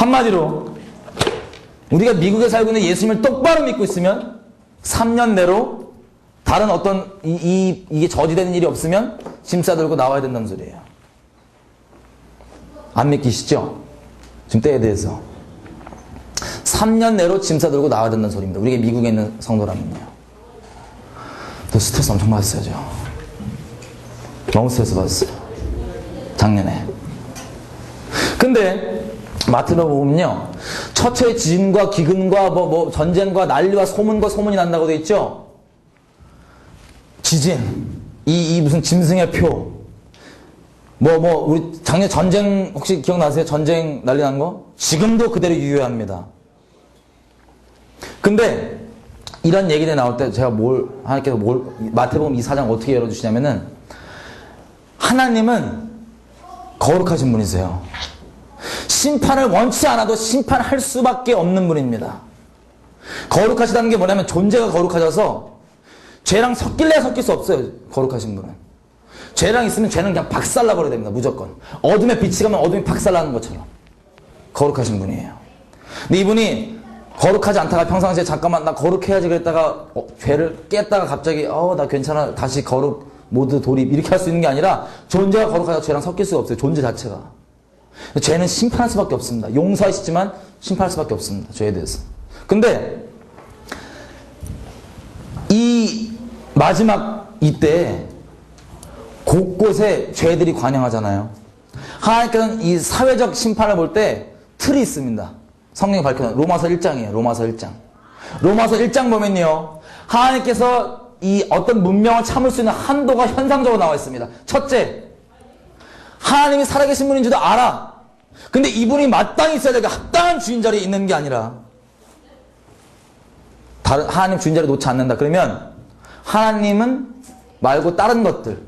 한마디로 우리가 미국에 살고 있는 예수님을 똑바로 믿고 있으면 3년 내로 다른 어떤 이게 저지되는 일이 없으면 짐 싸들고 나와야 된다는 소리예요. 안 믿기시죠? 지금 때에 대해서 3년 내로 짐 싸들고 나와야 된다는 소리입니다. 우리가 미국에 있는 성도라면요. 또 스트레스 엄청 받았어요. 저 너무 스트레스 받았어요, 작년에. 근데 마태복음 보면요, 처처의 지진과 기근과 뭐 전쟁과 난리와 소문이 난다고 돼 있죠. 지진, 이 무슨 짐승의 표, 우리 작년 전쟁 혹시 기억나세요? 전쟁 난리 난 거? 지금도 그대로 유효합니다. 근데 이런 얘기들이 나올 때 제가 하나님께서 마태복음 24장 어떻게 열어주시냐면은, 하나님은 거룩하신 분이세요. 심판을 원치 않아도 심판할 수밖에 없는 분입니다. 거룩하시다는 게 뭐냐면 존재가 거룩하셔서 죄랑 섞일래야 섞일 수 없어요. 거룩하신 분은. 죄랑 있으면 죄는 그냥 박살나버려야 됩니다. 무조건. 어둠에 빛이 가면 어둠이 박살나는 것처럼 거룩하신 분이에요. 근데 이분이 거룩하지 않다가 평상시에 잠깐만 나 거룩해야지 그랬다가 죄를 깼다가 갑자기 나 괜찮아 다시 거룩 모두 돌입 이렇게 할 수 있는 게 아니라, 존재가 거룩하다고 죄랑 섞일 수가 없어요. 존재 자체가. 죄는 심판할 수밖에 없습니다. 용서하시지만 심판할 수밖에 없습니다. 죄에 대해서. 근데 이 마지막 이때 곳곳에 죄들이 관영하잖아요. 하나님께서는 이 사회적 심판을 볼 때 틀이 있습니다. 성경이 밝혀놓은 로마서 1장이에요. 로마서 1장. 로마서 1장 보면요, 하나님께서 이 어떤 문명을 참을 수 있는 한도가 현상적으로 나와 있습니다. 첫째, 하나님이 살아계신 분인 줄도 알아. 근데 이분이 마땅히 있어야 되고 합당한 주인 자리에 있는 게 아니라 다른 하나님 주인 자리에 놓지 않는다. 그러면 하나님은 말고 다른 것들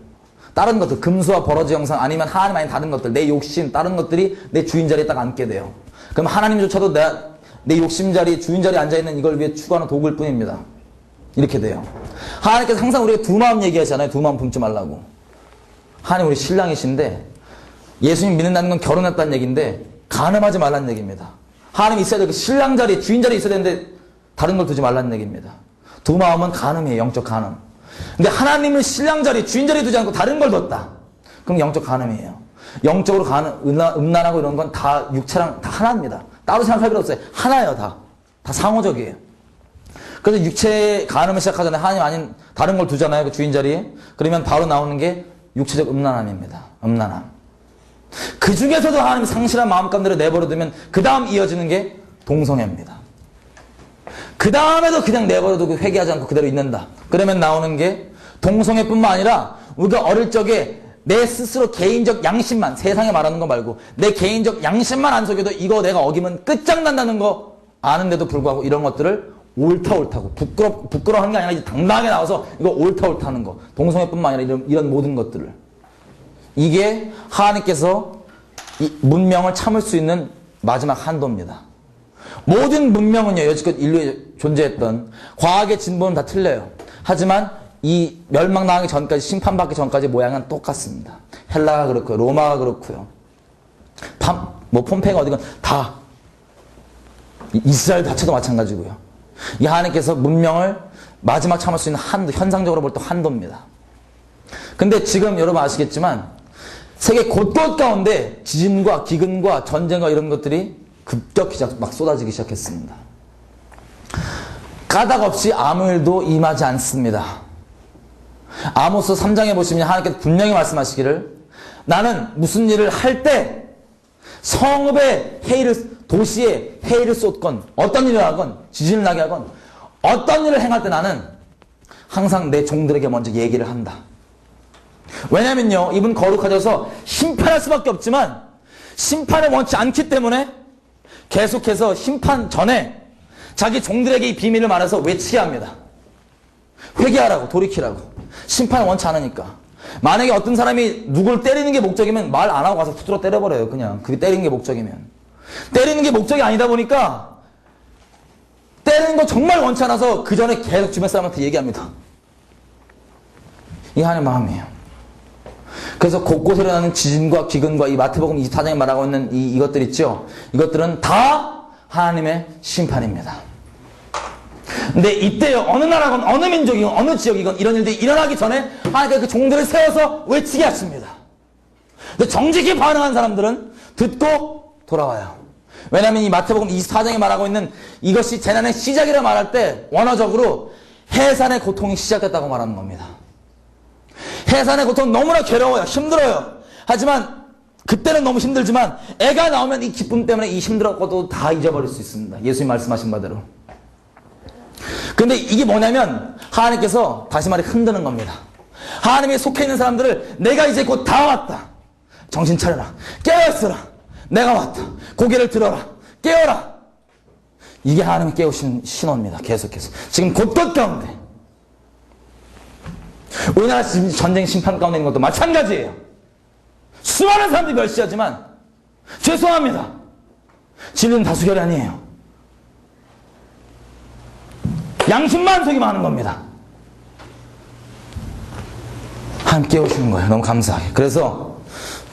금수와 버러지 형상 아니면 하나님 아닌 다른 것들, 내 욕심, 다른 것들이 내 주인 자리에 딱 앉게 돼요. 그럼 하나님조차도 내 욕심 자리, 주인 자리에 앉아있는 이걸 위해 추구하는 도구일 뿐입니다. 이렇게 돼요. 하나님께서 항상 우리가 두 마음 얘기하잖아요. 두 마음 품지 말라고. 하나님 우리 신랑이신데, 예수님 믿는다는 건 결혼했다는 얘기인데 간음하지 말라는 얘기입니다. 하나님이 있어야 되고 신랑 자리에, 주인 자리에 있어야 되는데 다른 걸 두지 말라는 얘기입니다. 두 마음은 간음이에요. 영적 간음. 근데 하나님을 신랑 자리에, 주인 자리에 두지 않고 다른 걸 뒀다. 그럼 영적 간음이에요. 영적으로 음란하고 이런 건 다 육체랑 다 하나입니다. 따로 생각할 필요 없어요. 하나예요. 다 상호적이에요. 그래서 육체 간음을 시작하잖아요. 하나님 아닌 다른 걸 두잖아요. 그 주인 자리에. 그러면 바로 나오는 게 육체적 음란함입니다. 음란함. 그 중에서도 하나님이 상실한 마음가짐대로 내버려두면 그 다음 이어지는 게 동성애입니다. 그 다음에도 그냥 내버려두고 회개하지 않고 그대로 있는다. 그러면 나오는 게 동성애뿐만 아니라 우리가 어릴 적에 내 스스로 개인적 양심만, 세상에 말하는 거 말고 내 개인적 양심만 안 속여도 이거 내가 어기면 끝장난다는 거 아는데도 불구하고 이런 것들을 옳다고 부끄러워하는 게 아니라 이제 당당하게 나와서 이거 옳다 하는 거, 동성애뿐만 아니라 이런 모든 것들을, 이게 하나님께서 이 문명을 참을 수 있는 마지막 한도입니다. 모든 문명은요, 여지껏 인류에 존재했던 과학의 진보는 다 틀려요. 하지만 이 멸망당하기 전까지, 심판받기 전까지 모양은 똑같습니다. 헬라가 그렇고요, 로마가 그렇고요, 폼페이가 어디건 다, 이스라엘 자체도 마찬가지고요. 이 하나님께서 문명을 마지막 참을 수 있는 한도, 현상적으로 볼 때 한도입니다. 근데 지금 여러분 아시겠지만 세계 곳곳 가운데 지진과 기근과 전쟁과 이런 것들이 급격히 막 쏟아지기 시작했습니다. 까닭없이 아무 일도 임하지 않습니다. 아모스 3장에 보시면 하나님께서 분명히 말씀하시기를, 나는 무슨 일을 할 때 성읍에 도시에 해일을 쏟건 어떤 일을 하건 지진을 나게 하건 어떤 일을 행할 때 나는 항상 내 종들에게 먼저 얘기를 한다. 왜냐면요, 이분 거룩하셔서 심판할 수밖에 없지만 심판을 원치 않기 때문에 계속해서 심판 전에 자기 종들에게 이 비밀을 말해서 외치게 합니다. 회개하라고, 돌이키라고. 심판을 원치 않으니까. 만약에 어떤 사람이 누굴 때리는 게 목적이면 말 안 하고 가서 후드로 때려버려요. 그냥 그게 때리는 게 목적이면. 때리는 게 목적이 아니다 보니까 때리는 거 정말 원치 않아서 그 전에 계속 주변 사람한테 얘기합니다. 이 하나님 마음이에요. 그래서 곳곳에 일어나는 지진과 기근과 이 마태복음 24장에 말하고 있는 이것들 있죠. 이것들은 다 하나님의 심판입니다. 근데 이때 어느 나라건 어느 민족이건 어느 지역이건 이런 일들이 일어나기 전에 하나님께서 그 종들을 세워서 외치게 하십니다. 근데 정직히 반응한 사람들은 듣고 돌아와요. 왜냐하면 이 마태복음 24장에 말하고 있는 이것이 재난의 시작이라 말할 때 원어적으로 해산의 고통이 시작됐다고 말하는 겁니다. 해산의 고통은 너무나 괴로워요. 힘들어요. 하지만 그때는 너무 힘들지만 애가 나오면 이 기쁨 때문에 이 힘들었고도 다 잊어버릴 수 있습니다. 예수님 말씀하신 바대로. 근데 이게 뭐냐면 하나님께서 다시 말해 흔드는 겁니다. 하나님에 속해 있는 사람들을 내가 이제 곧 다 왔다. 정신 차려라. 깨어있어라. 내가 왔다. 고개를 들어라. 깨어라. 이게 하나님이 깨우신 신호입니다. 계속해서. 지금 곳곳 가운데. 우리나라 지금 전쟁 심판 가운데 있는 것도 마찬가지예요. 수많은 사람들이 멸시하지만 죄송합니다. 진리는 다수결이 아니에요. 양심만속이만 하는 겁니다. 하나님 깨우시는 거예요. 너무 감사하게. 그래서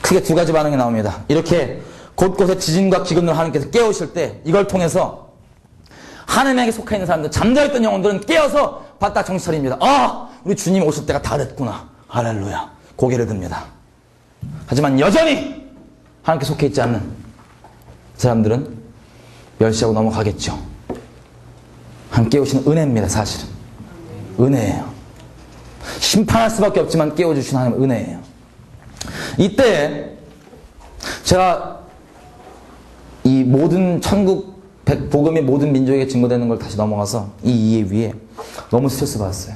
크게 두 가지 반응이 나옵니다. 이렇게 곳곳에 지진과 기근을 하나님께서 깨우실 때 이걸 통해서 하나님에게 속해 있는 사람들, 잠자있던 영혼들은 깨어서 바짝 정신 차립니다. 아, 우리 주님 오실 때가 다 됐구나. 할렐루야. 고개를 듭니다. 하지만 여전히 하나님께 속해 있지 않는 사람들은 멸시하고 넘어가겠죠. 하나님 깨우시는 은혜입니다. 사실은 은혜예요. 심판할 수밖에 없지만 깨워주시는 하나님의 은혜예요. 이때 제가 이 모든 천국 복음이 모든 민족에게 증거되는 걸 다시 넘어가서 이 이해 위에 너무 스트레스 받았어요.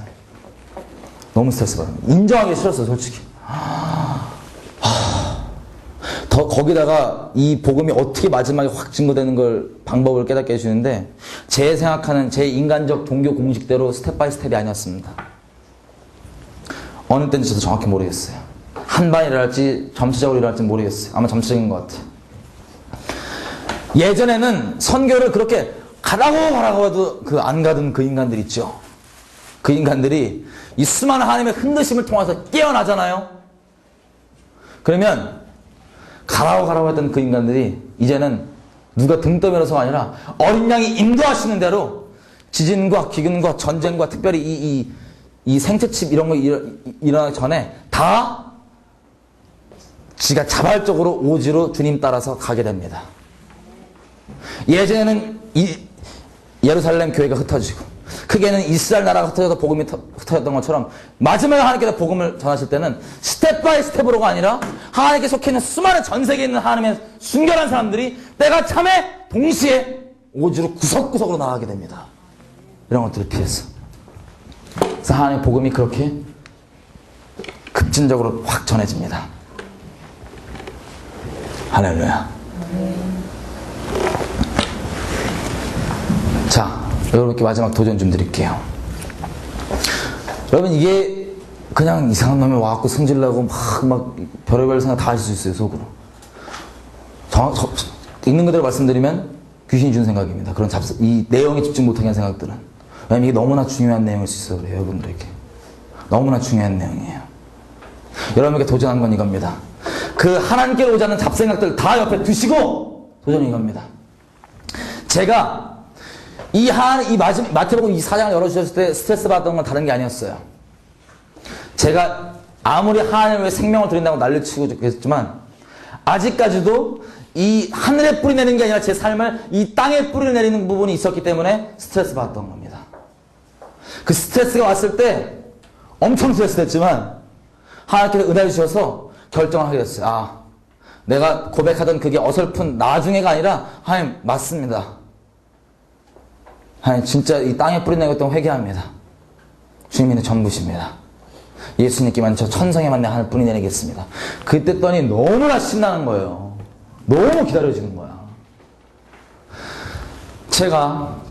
너무 스트레스 받았어요. 인정하기 싫었어요. 솔직히. 더 거기다가 이 복음이 어떻게 마지막에 확 증거되는 걸 방법을 깨닫게 해주는데 제 생각하는 제 인간적 종교 공식대로 스텝 바이 스텝이 아니었습니다. 어느 때인지 저도 정확히 모르겠어요. 한 번 일어날지 점차적으로 일어날지 모르겠어요. 아마 점차적인 것 같아요. 예전에는 선교를 그렇게 가라고 해도 안 가던 그 인간들 있죠. 그 인간들이 이 수많은 하나님의 흔드심을 통해서 깨어나잖아요. 그러면 가라고 했던 그 인간들이 이제는 누가 등 떠밀어서가 아니라 어린 양이 인도하시는 대로 지진과 기근과 전쟁과 특별히 이 생체칩 이런 거 일어나기 전에 다 지가 자발적으로 오지로 주님 따라서 가게 됩니다. 예전에는 예루살렘 교회가 흩어지고 크게는 이스라엘 나라가 흩어져서 복음이 흩어졌던 것처럼 마지막에 하나님께서 복음을 전하실 때는 스텝 바이 스텝으로가 아니라 하나님께 속해 있는 수많은 전 세계에 있는 하나님의 순결한 사람들이 때가 참에 동시에 오지로 구석구석으로 나가게 됩니다. 이런 것들을 피해서. 그래서 하나님의 복음이 그렇게 급진적으로 확 전해집니다. 할렐루야. 자, 여러분께 마지막 도전 좀 드릴게요. 여러분 이게 그냥 이상한 놈이 와갖고 승질나고 막 별의별 생각 다 하실 수 있어요. 속으로. 있는 그대로 말씀드리면 귀신이 준 생각입니다. 그런 이 내용에 집중 못하게 한 생각들은. 왜냐면 이게 너무나 중요한 내용일 수 있어요. 그래요, 여러분들에게. 너무나 중요한 내용이에요. 여러분에게 도전한 건 이겁니다. 그 하나님께로 오지 않는 잡생각들 다 옆에 두시고 도전이 이겁니다. 제가 마태복음 24장을 열어주셨을 때 스트레스 받았던 건 다른 게 아니었어요. 제가 아무리 하나님을 위해 생명을 드린다고 난리치고 그랬지만 아직까지도 이 하늘에 뿌리 내리는 게 아니라 제 삶을 이 땅에 뿌리를 내리는 부분이 있었기 때문에 스트레스 받았던 겁니다. 그 스트레스가 왔을 때 엄청 스트레스 됐지만 하나님께서 은혜를 주셔서 결정을 하게 됐어요. 아, 내가 고백하던 그게 어설픈 나중에가 아니라 하나님 맞습니다. 하나님 진짜 이 땅에 뿌리 내고 있던 회개합니다. 주님이 전부십니다. 예수님께만 저 천성에만 내 하늘 뿌리 내리겠습니다. 그때 떠니 너무나 신나는 거예요. 너무 기다려지는 거야. 제가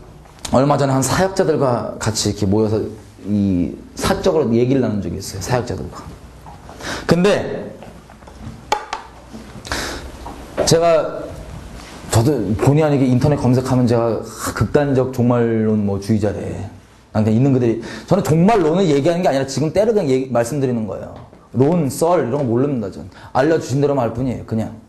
얼마 전에 한 사역자들과 같이 이렇게 모여서 이 사적으로 얘기를 나눈 적이 있어요. 사역자들과. 근데 저도 본의 아니게 인터넷 검색하면 제가 극단적 종말론 주의자래. 그냥 있는 그대로. 저는 종말론을 얘기하는 게 아니라 지금 때로 그냥 말씀드리는 거예요. 론, 썰 이런 거 모릅니다. 전 알려주신 대로만 할 뿐이에요. 그냥